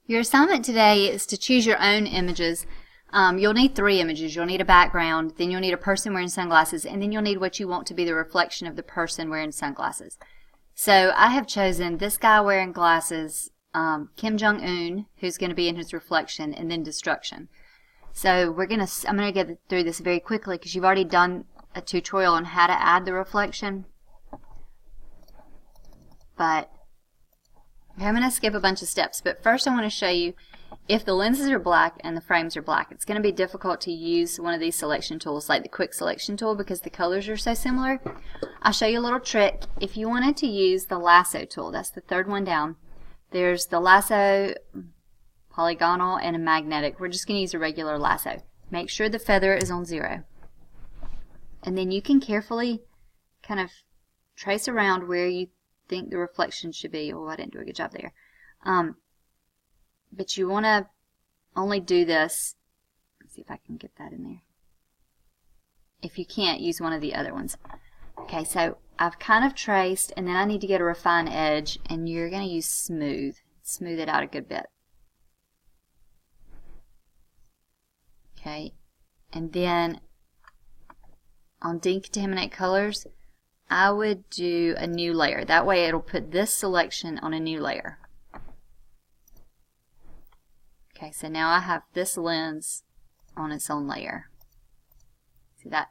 Your assignment today is to choose your own images. You'll need 3 images. You'll need a background, then you'll need a person wearing sunglasses, and then you'll need what you want to be the reflection of the person wearing sunglasses. So I have chosen this guy wearing glasses, Kim Jong-un, who's going to be in his reflection, and then destruction. So I'm going to get through this very quickly because you've already done a tutorial on how to add the reflection. But I'm going to skip a bunch of steps. But first I want to show you if the lenses are black and the frames are black. It's going to be difficult to use one of these selection tools like the quick selection tool because the colors are so similar. I'll show you a little trick. If you wanted to use the lasso tool, that's the 3rd one down. There's the lasso, polygonal, and a magnetic. We're just going to use a regular lasso. Make sure the feather is on 0. And then you can carefully kind of trace around where you think the reflection should be. Oh, I didn't do a good job there. But you want to only do this. Let's see if I can get that in there. If you can't, use one of the other ones. Okay, so I've kind of traced, and then I need to get a refined edge, and you're going to use smooth. Smooth it out a good bit. Okay, and then on decontaminate colors, I would do a new layer. That way it'll put this selection on a new layer. Okay, so now I have this lens on its own layer. See that?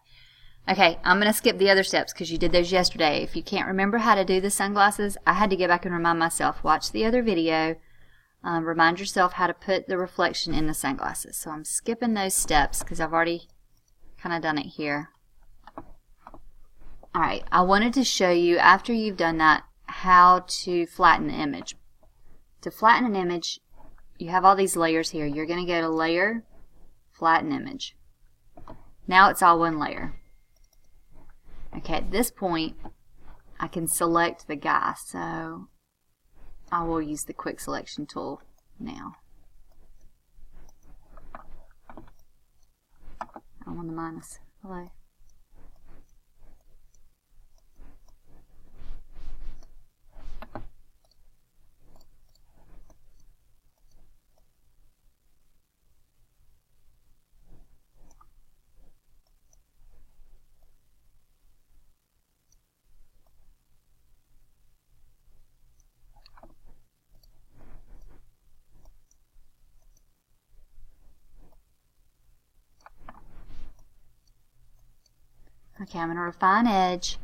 Okay, I'm going to skip the other steps because you did those yesterday. If you can't remember how to do the sunglasses, I had to go back and remind myself. Watch the other video. Remind yourself how to put the reflection in the sunglasses. So I'm skipping those steps because I've already kind of done it here. Alright, I wanted to show you, after you've done that, how to flatten the image. To flatten an image, you have all these layers here. You're going to go to Layer, Flatten Image. Now it's all one layer. Okay, at this point, I can select the guy, so I will use the quick selection tool now. I want the minus. Hello. Okay, I'm going to refine edge,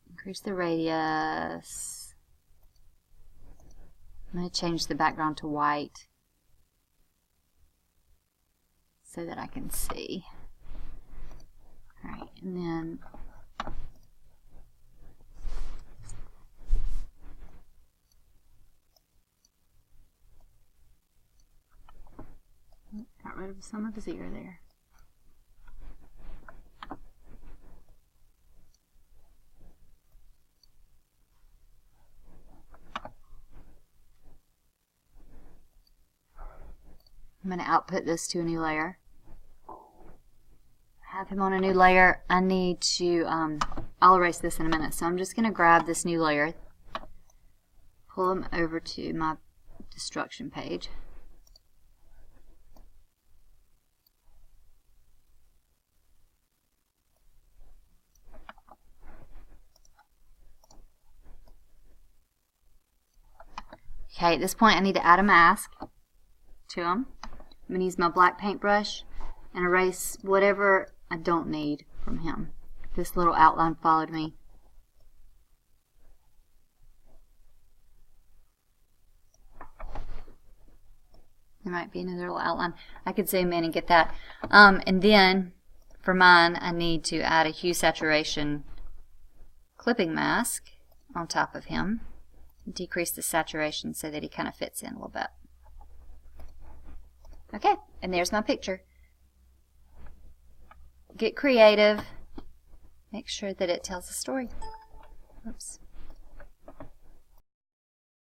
increase the radius. I'm going to change the background to white so that I can see. Alright, and then got rid of some of his ear there. I'm going to output this to a new layer. Have him on a new layer. I need to, I'll erase this in a minute. So I'm just going to grab this new layer, pull him over to my destruction page. Okay, at this point I need to add a mask to him. I'm going to use my black paintbrush and erase whatever I don't need from him. This little outline followed me. There might be another little outline. I could zoom in and get that. And then for mine, I need to add a hue saturation clipping mask on top of him. Decrease the saturation so that he kind of fits in a little bit. Okay, and there's my picture. Get creative. Make sure that it tells a story. Oops.